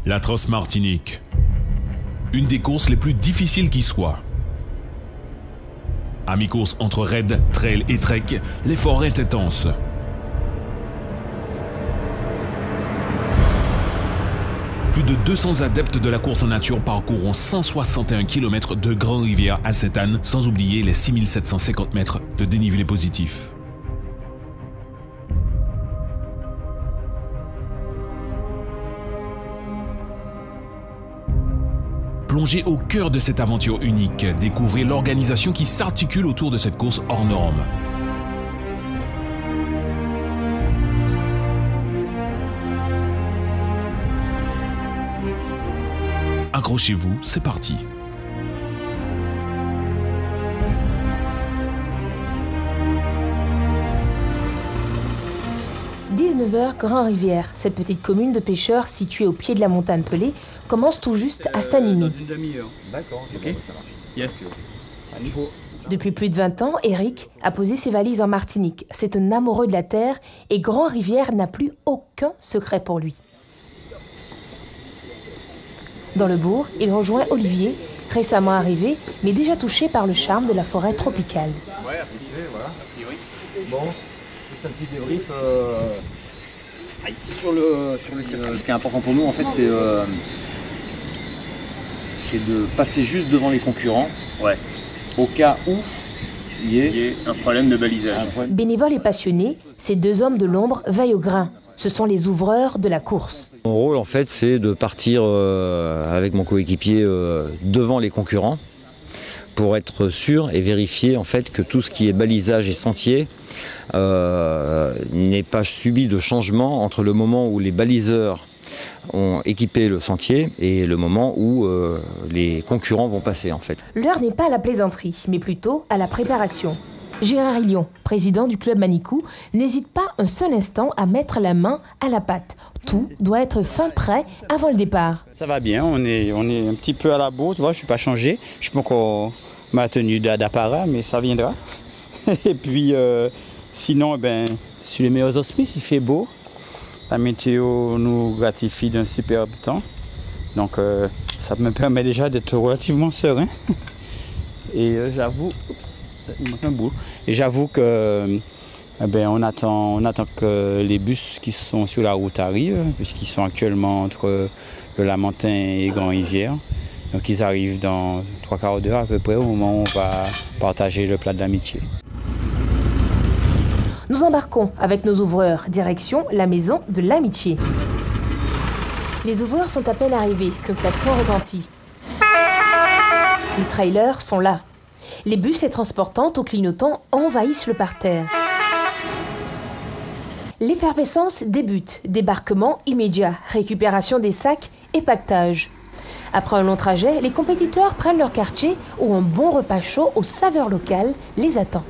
La Transmartinique. Une des courses les plus difficiles qui soit. À mi-course entre raid, trail et trek, l'effort est intense. Plus de 200 adeptes de la course en nature parcourront 161 km de Grand-Rivière à Sainte-Anne, sans oublier les 6750 mètres de dénivelé positif. Plongez au cœur de cette aventure unique, découvrez l'organisation qui s'articule autour de cette course hors norme. Accrochez-vous, c'est parti. « 19h, Grand-Rivière. Cette petite commune de pêcheurs située au pied de la montagne Pelée commence tout juste à s'animer. D'accord, ok. Yes. Depuis plus de 20 ans, Eric a posé ses valises en Martinique. C'est un amoureux de la terre et Grand-Rivière n'a plus aucun secret pour lui. Dans le bourg, il rejoint Olivier, récemment arrivé, mais déjà touché par le charme de la forêt tropicale. Ouais, habitué, voilà. Bon, juste un petit débrief. Sur le circuit. Ce qui est important pour nous, en fait, c'est de passer juste devant les concurrents. Ouais. Au cas où il y ait un problème de balisage. Bénévoles et passionnés, ces deux hommes de l'ombre veillent au grain. Ce sont les ouvreurs de la course. Mon rôle, en fait, c'est de partir avec mon coéquipier devant les concurrents pour être sûr et vérifier en fait, que tout ce qui est balisage et sentier n'est pas subi de changement entre le moment où les baliseurs ont équipé le sentier et le moment où les concurrents vont passer en fait. L'heure n'est pas à la plaisanterie, mais plutôt à la préparation. Gérard Hillion, président du club Manicou, n'hésite pas un seul instant à mettre la main à la pâte. Tout doit être fin prêt avant le départ. Ça va bien, on est un petit peu à la bourre, tu vois, je ne suis pas changé. Je suis pas encore ma tenue d'apparat, mais ça viendra. Et puis, sinon, sur les meilleurs auspices, il fait beau. La météo nous gratifie d'un superbe temps. Donc, ça me permet déjà d'être relativement serein. Et j'avoue... Il manque un bout. Et j'avoue que on attend que les bus qui sont sur la route arrivent, puisqu'ils sont actuellement entre le Lamentin et Grand-Rivière. Donc ils arrivent dans 3/4 d'heure à peu près au moment où on va partager le plat de l'amitié. Nous embarquons avec nos ouvreurs, direction la maison de l'amitié. Les ouvreurs sont à peine arrivés qu'un klaxon retentit. Les trailers sont là. Les bus les transportant ou clignotant envahissent le parterre. L'effervescence débute, débarquement immédiat, récupération des sacs et pactage. Après un long trajet, les compétiteurs prennent leur quartier où un bon repas chaud aux saveurs locales les attend.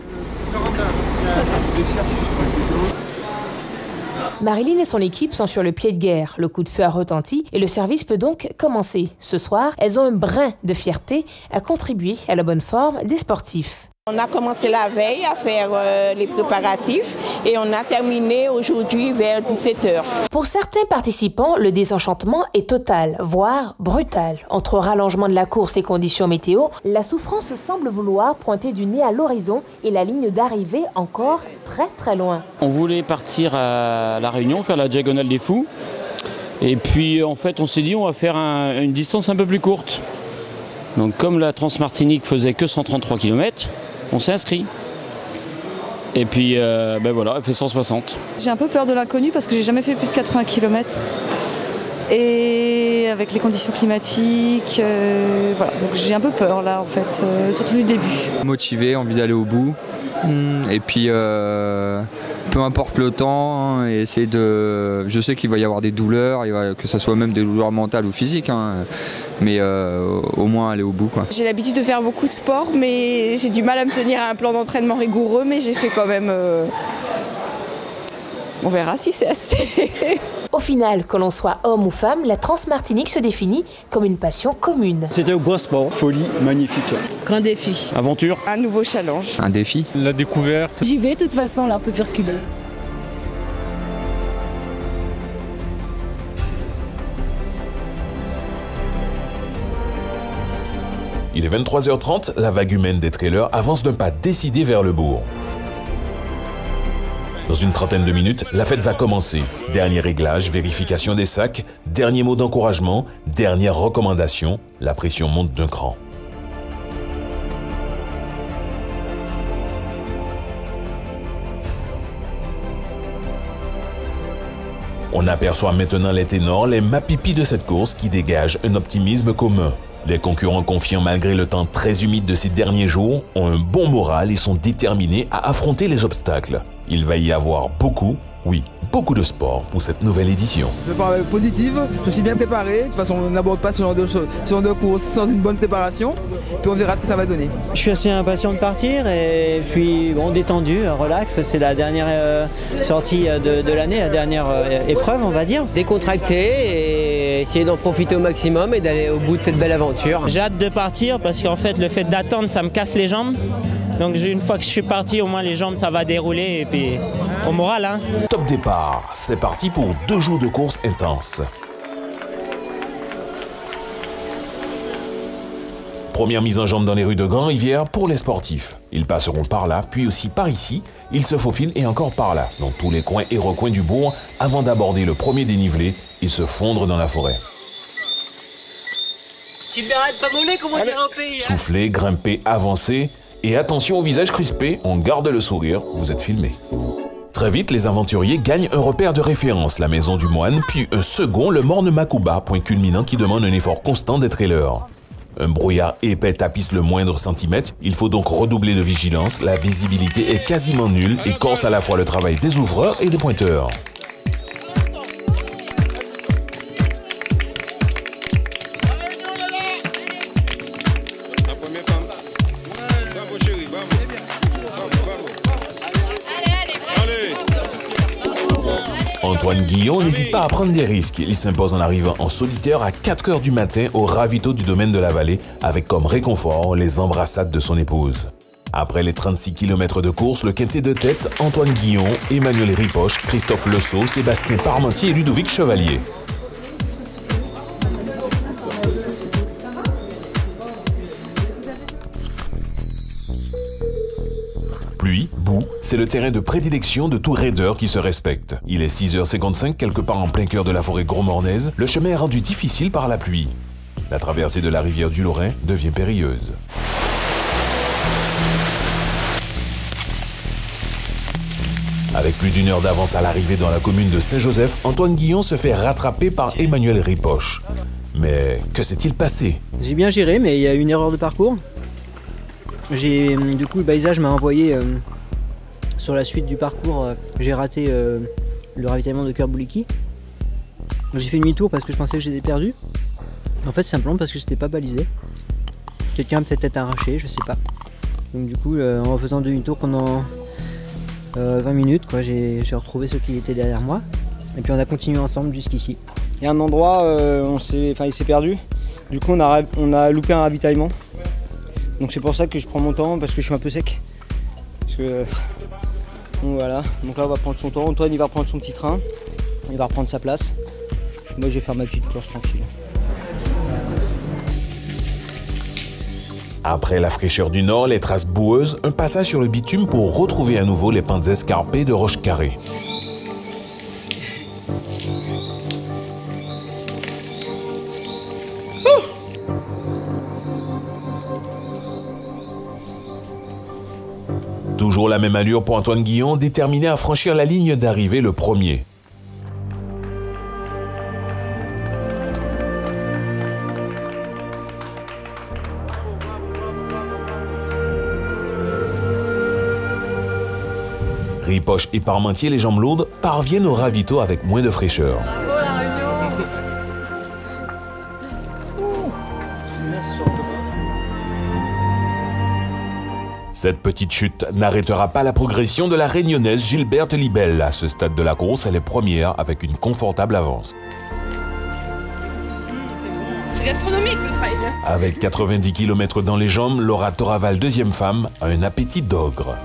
Marilyn et son équipe sont sur le pied de guerre. Le coup de feu a retenti et le service peut donc commencer. Ce soir, elles ont un brin de fierté à contribuer à la bonne forme des sportifs. On a commencé la veille à faire les préparatifs et on a terminé aujourd'hui vers 17h. Pour certains participants, le désenchantement est total, voire brutal. Entre rallongement de la course et conditions météo, la souffrance semble vouloir pointer du nez à l'horizon et la ligne d'arrivée encore très loin. On voulait partir à La Réunion, faire la diagonale des Fous. Et puis en fait on s'est dit on va faire une distance un peu plus courte. Donc comme la Transmartinique faisait que 133 km, on s'est inscrit. Et puis voilà, elle fait 160. J'ai un peu peur de l'inconnu parce que j'ai jamais fait plus de 80 km. Et avec les conditions climatiques, voilà. Donc j'ai un peu peur là en fait, surtout du début. Motivé, envie d'aller au bout. Et puis peu importe le temps, essayer de. Je sais qu'il va y avoir des douleurs, que ce soit même des douleurs mentales ou physiques, mais au moins aller au bout, quoi. J'ai l'habitude de faire beaucoup de sport, mais j'ai du mal à me tenir à un plan d'entraînement rigoureux, mais j'ai fait quand même. On verra si c'est assez. Au final, que l'on soit homme ou femme, la Transmartinique se définit comme une passion commune. C'était un beau sport. Folie, magnifique. Grand défi. Aventure. Un nouveau challenge. Un défi. La découverte. J'y vais de toute façon, là, on peut plus reculer. Il est 23h30, la vague humaine des trailers avance d'un pas décidé vers le bourg. Dans une trentaine de minutes, la fête va commencer. Dernier réglage, vérification des sacs, dernier mot d'encouragement, dernière recommandation, la pression monte d'un cran. On aperçoit maintenant les ténors, les mapipis de cette course qui dégagent un optimisme commun. Les concurrents confiants malgré le temps très humide de ces derniers jours ont un bon moral et sont déterminés à affronter les obstacles. Il va y avoir beaucoup, oui, beaucoup de sport pour cette nouvelle édition. Je pars positive, je suis bien préparé. De toute façon, on n'aborde pas ce genre de course sans une bonne préparation. Puis on verra ce que ça va donner. Je suis assez impatient de partir et puis bon, détendu, relax. C'est la dernière sortie de l'année, la dernière épreuve, on va dire. Décontracté et essayer d'en profiter au maximum et d'aller au bout de cette belle aventure. J'ai hâte de partir parce qu'en fait, le fait d'attendre, ça me casse les jambes. Donc une fois que je suis parti, au moins les jambes, ça va dérouler et puis au moral. Hein. Top départ, c'est parti pour 2 jours de course intense. Première mise en jambe dans les rues de Grand-Rivière pour les sportifs. Ils passeront par là, puis aussi par ici. Ils se faufilent et encore par là, dans tous les coins et recoins du bourg, avant d'aborder le premier dénivelé et se fondre dans la forêt. Souffler, grimper, avancer. Et attention au visage crispé, on garde le sourire, vous êtes filmé. Très vite, les aventuriers gagnent un repère de référence, la maison du moine, puis un second, le Morne Makuba, point culminant qui demande un effort constant des trailers. Un brouillard épais tapisse le moindre centimètre, il faut donc redoubler de vigilance, la visibilité est quasiment nulle et corse à la fois le travail des ouvreurs et des pointeurs. Antoine Guillon n'hésite pas à prendre des risques. Il s'impose en arrivant en solitaire à 4 h du matin au ravito du domaine de la Vallée avec comme réconfort les embrassades de son épouse. Après les 36 km de course, le quintet de tête, Antoine Guillon, Emmanuel Ripoche, Christophe Lesault, Sébastien Parmentier et Ludovic Chevalier. Pluie, boue, c'est le terrain de prédilection de tout raider qui se respecte. Il est 6 h 55, quelque part en plein cœur de la forêt grosmornaise. Le chemin est rendu difficile par la pluie. La traversée de la rivière du Lorrain devient périlleuse. Avec plus d'1 heure d'avance à l'arrivée dans la commune de Saint-Joseph, Antoine Guillon se fait rattraper par Emmanuel Ripoche. Mais que s'est-il passé? J'ai bien géré, mais il y a une erreur de parcours. Du coup, le balisage m'a envoyé sur la suite du parcours. J'ai raté le ravitaillement de Cœur-Bouliki. J'ai fait demi-tour parce que je pensais que j'étais perdu. En fait, c'est simplement parce que je n'étais pas balisé. Quelqu'un a peut-être arraché, je sais pas. Donc du coup, en faisant demi-tour pendant 20 minutes, j'ai retrouvé ceux qui étaient derrière moi. Et puis on a continué ensemble jusqu'ici. Il y a un endroit, il s'est perdu. Du coup, on a loupé un ravitaillement. Donc c'est pour ça que je prends mon temps, parce que je suis un peu sec. Parce que, donc voilà, donc là on va prendre son temps. Antoine il va reprendre son petit train, il va reprendre sa place. Moi je vais faire ma petite course tranquille. Après la fraîcheur du nord, les traces boueuses, un passage sur le bitume pour retrouver à nouveau les pentes escarpées de roches carrées. Toujours la même allure pour Antoine Guillon, déterminé à franchir la ligne d'arrivée le premier. Ripoche et Parmentier, les jambes lourdes, parviennent au ravito avec moins de fraîcheur. Cette petite chute n'arrêtera pas la progression de la Réunionnaise Gilberte Libelle. À ce stade de la course, elle est première avec une confortable avance. C'est gastronomique le trail. Avec 90 km dans les jambes, Laura Toraval, deuxième femme, a un appétit d'ogre.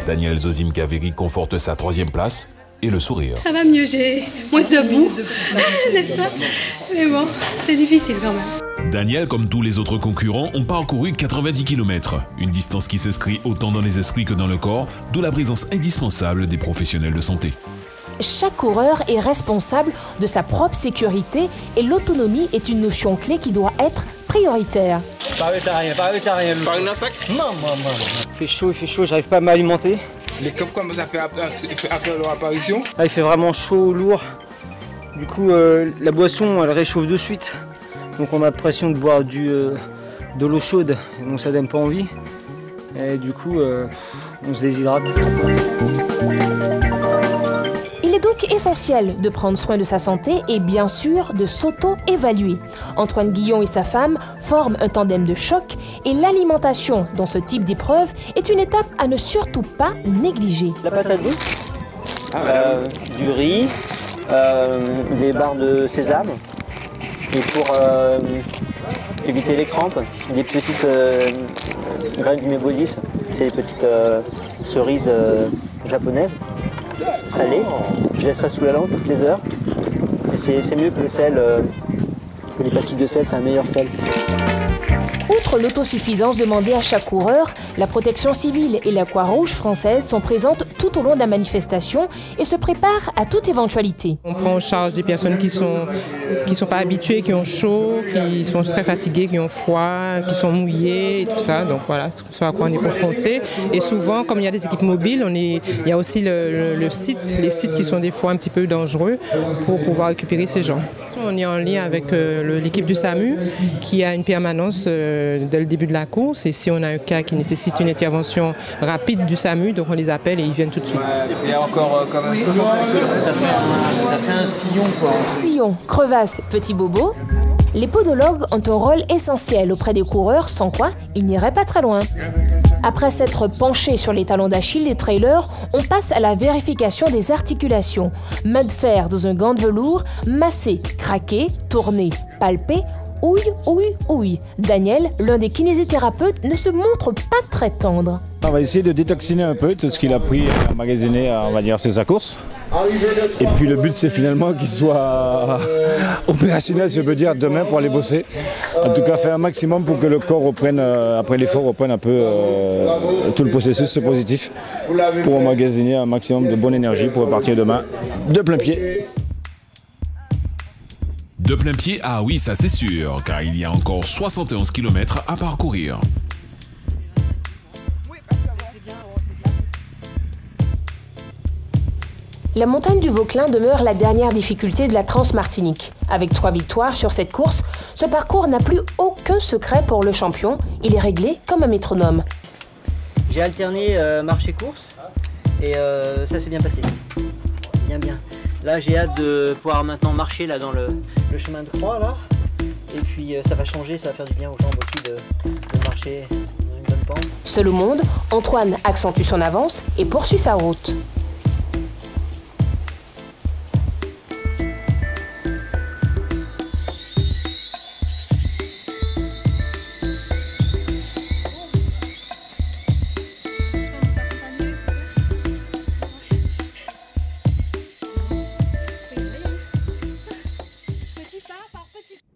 Daniel Zozim Kaveri conforte sa troisième place. et le sourire. Ça va mieux, j'ai moins de boue, n'est-ce pas? Mais bon, c'est difficile quand même. Daniel, comme tous les autres concurrents, ont parcouru 90 km, une distance qui s'inscrit autant dans les esprits que dans le corps, d'où la présence indispensable des professionnels de santé. Chaque coureur est responsable de sa propre sécurité et l'autonomie est une notion clé qui doit être prioritaire. Pas végétarien. Par un sac? Non. Il fait chaud, j'arrive pas à m'alimenter. Mais comme ça fait après leur apparition? Là, il fait vraiment chaud, lourd. Du coup, la boisson, elle réchauffe de suite. Donc on a l'impression de boire de l'eau chaude, donc ça donne pas envie. Et du coup, on se déshydrate. Il est donc essentiel de prendre soin de sa santé et bien sûr de s'auto-évaluer. Antoine Guillon et sa femme forment un tandem de choc et l'alimentation dans ce type d'épreuve est une étape à ne surtout pas négliger. La patate douce, du riz, des barres de sésame et pour éviter les crampes, des petites graines du mébolis, c'est des petites cerises japonaises. Salé, je laisse ça sous la lampe toutes les heures. C'est mieux que le sel, que les pastilles de sel, c'est un meilleur sel. Outre l'autosuffisance demandée à chaque coureur, la protection civile et la Croix-Rouge française sont présentes tout au long de la manifestation et se préparent à toute éventualité. On prend en charge des personnes qui sont pas habituées, qui ont chaud, qui sont très fatiguées, qui ont froid, qui sont mouillées et tout ça. Donc voilà, c'est ce à quoi on est confronté. Et souvent, comme il y a des équipes mobiles, il y a aussi les sites qui sont des fois un petit peu dangereux pour pouvoir récupérer ces gens. On est en lien avec l'équipe du SAMU qui a une permanence dès le début de la course et si on a un cas qui nécessite une intervention rapide du SAMU, donc on les appelle et ils viennent tout de suite. Il y a encore quand même ça fait un sillon quoi. Sillon, crevasse, petit bobo. Les podologues ont un rôle essentiel auprès des coureurs, sans quoi ils n'iraient pas très loin. Après s'être penchés sur les talons d'Achille des trailers, on passe à la vérification des articulations. Main de fer dans un gant de velours, masser, craquer, tourner, palper. Ouille. Daniel, l'un des kinésithérapeutes, ne se montre pas très tendre. On va essayer de détoxiner un peu tout ce qu'il a pris et emmagasiné, on va dire, sur sa course. Et puis le but, c'est finalement qu'il soit opérationnel, je peux dire, demain pour aller bosser. En tout cas, faire un maximum pour que le corps reprenne, après l'effort, reprenne un peu tout le processus positif pour emmagasiner un maximum de bonne énergie pour repartir demain de plein pied. De plein pied, ah oui, ça c'est sûr, car il y a encore 71 km à parcourir. La montagne du Vauclin demeure la dernière difficulté de la Transmartinique. Avec 3 victoires sur cette course, ce parcours n'a plus aucun secret pour le champion. Il est réglé comme un métronome. J'ai alterné marché-course et ça s'est bien passé. Bien. Là, j'ai hâte de pouvoir maintenant marcher là, dans le chemin de croix. Là. Et puis, ça va changer, ça va faire du bien aux jambes aussi de marcher dans une bonne pente. Seul au monde, Antoine accentue son avance et poursuit sa route.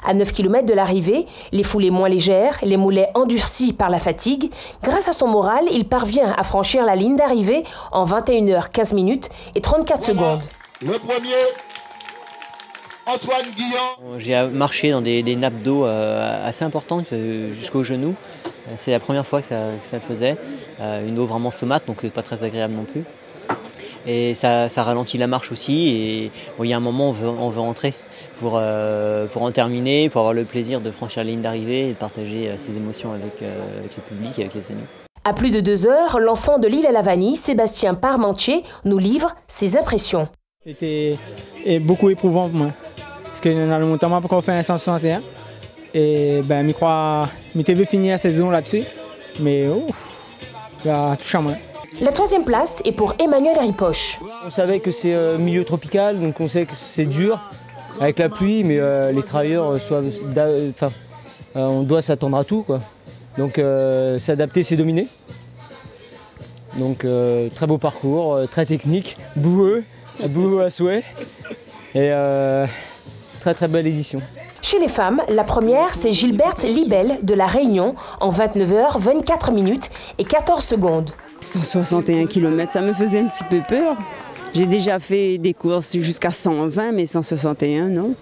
À 9 km de l'arrivée, les foulées moins légères, les mollets endurcis par la fatigue, grâce à son moral, il parvient à franchir la ligne d'arrivée en 21h15 minutes et 34 secondes. Le premier, Antoine Guillon. J'ai marché dans des nappes d'eau assez importantes jusqu'aux genoux. C'est la première fois que ça le faisait. Une eau vraiment saumâtre, donc c'est pas très agréable non plus. Et ça ralentit la marche aussi. Et bon, il y a un moment, on veut rentrer pour en terminer, pour avoir le plaisir de franchir la ligne d'arrivée et de partager ses émotions avec le public et avec les amis. À plus de 2 heures, l'enfant de l'île à la vanille, Sébastien Parmentier, nous livre ses impressions. C'était beaucoup éprouvant pour moi. Parce que dans le montant, on a fait un 161. Et ben, je t'avais fini la saison là-dessus. Mais là, tout à moi. La 3e place est pour Emmanuel Ripoche. On savait que c'est milieu tropical, donc on sait que c'est dur avec la pluie, mais les travailleurs, on doit s'attendre à tout, quoi. Donc s'adapter, c'est dominer. Donc très beau parcours, très technique, boueux, boulot à souhait. Et très très belle édition. Chez les femmes, la première, c'est Gilberte Libel de La Réunion en 29 h 24 minutes et 14 secondes. 161 km, ça me faisait un petit peu peur. J'ai déjà fait des courses jusqu'à 120, mais 161, non.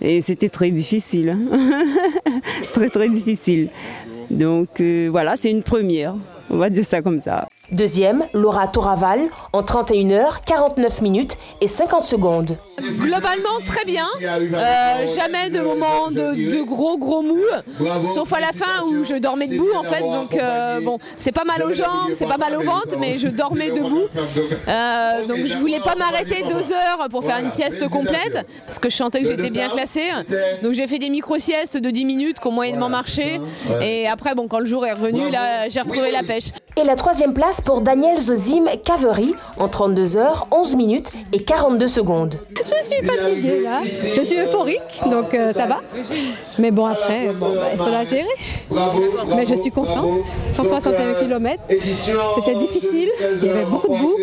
Et c'était très difficile, très très difficile. Donc voilà, c'est une première, on va dire ça comme ça. Deuxième, Laura Toraval en 31 h 49 minutes et 50 secondes. Globalement, très bien. Jamais de moment de gros mou, sauf à la fin où je dormais debout en fait. Donc bon, c'est pas mal aux jambes, c'est pas mal au ventre, mais je dormais debout. Donc je voulais pas m'arrêter 2 heures pour faire une sieste complète parce que je sentais que j'étais bien classée. Donc j'ai fait des micro-siestes de 10 minutes qui ont moyennement marché. Et après, bon, quand le jour est revenu, là, j'ai retrouvé la pêche. Et la troisième place pour Daniel Zozim Cavery en 32 h 11 minutes et 42 secondes. Je suis fatiguée là, je suis euphorique, donc ça va. Mais bon après, il faut la gérer. Mais je suis contente, 161 km, c'était difficile, il y avait beaucoup de boue.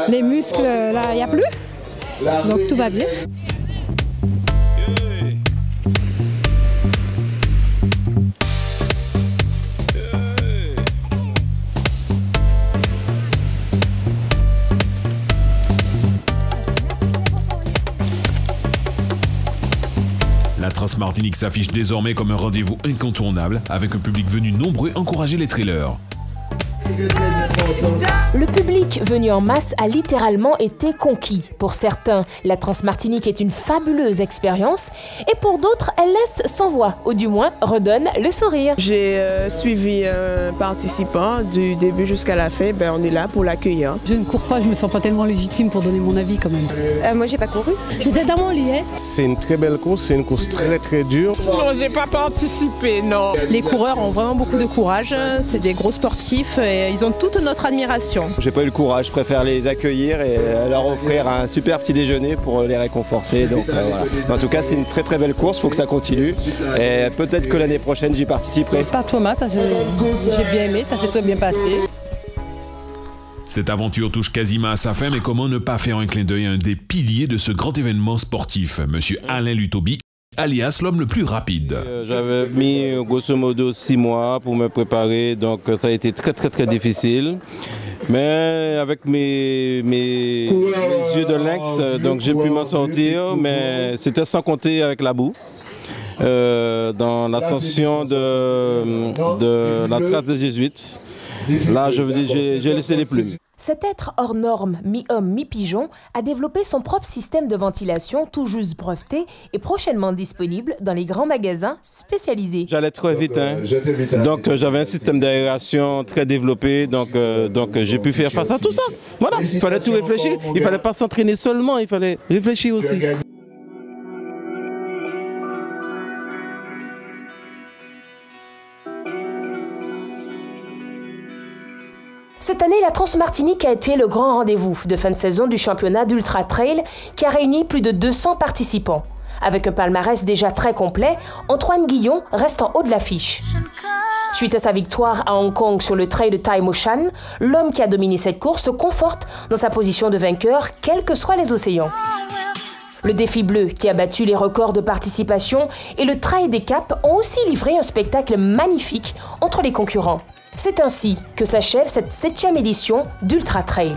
Les muscles là, il n'y a plus, donc tout va bien. La Transmartinique s'affiche désormais comme un rendez-vous incontournable, avec un public venu nombreux encourager les trailers. Le public venu en masse a littéralement été conquis. Pour certains, la Transmartinique est une fabuleuse expérience et pour d'autres, elle laisse sans voix, ou du moins redonne le sourire. J'ai suivi un participant du début jusqu'à la fin, on est là pour l'accueillir. Je ne cours pas, je me sens pas tellement légitime pour donner mon avis quand même. Moi j'ai pas couru. J'étais dans mon lit. C'est une très belle course, c'est une course très très dure. Non, j'ai pas participé, non. Les coureurs ont vraiment beaucoup de courage, c'est des gros sportifs et ils ont toute notre admiration. J'ai pas eu le courage, je préfère les accueillir et leur offrir un super petit déjeuner pour les réconforter. Donc, voilà. En tout cas, c'est une très très belle course, il faut que ça continue. Et peut-être que l'année prochaine, j'y participerai. Pas toi, Matt, j'ai bien aimé, ça s'est très bien passé. Cette aventure touche quasiment à sa fin, mais comment ne pas faire un clin d'œil à un des piliers de ce grand événement sportif, Monsieur Alain Lutobi, alias l'homme le plus rapide. J'avais mis grosso modo 6 mois pour me préparer, donc ça a été très très très difficile. Mais avec mes yeux de lynx, donc j'ai pu m'en sortir, mais c'était sans compter avec la boue. Dans l'ascension de la trace des Jésuites, là je veux dire, j'ai laissé les plumes. Cet être hors norme, mi-homme, mi-pigeon, a développé son propre système de ventilation tout juste breveté et prochainement disponible dans les grands magasins spécialisés. J'allais très vite, donc j'avais un système d'aération très développé, donc j'ai pu faire face à tout ça. Voilà, il fallait tout réfléchir, il ne fallait pas s'entraîner seulement, il fallait réfléchir aussi. Cette année, la Transmartinique a été le grand rendez-vous de fin de saison du championnat d'Ultra Trail qui a réuni plus de 200 participants. Avec un palmarès déjà très complet, Antoine Guillon reste en haut de l'affiche. Suite à sa victoire à Hong Kong sur le trail de Tai Mo Shan, l'homme qui a dominé cette course se conforte dans sa position de vainqueur, quels que soient les océans. Le défi bleu, qui a battu les records de participation, et le Trail des Caps ont aussi livré un spectacle magnifique entre les concurrents. C'est ainsi que s'achève cette 7e édition d'Ultra Trail.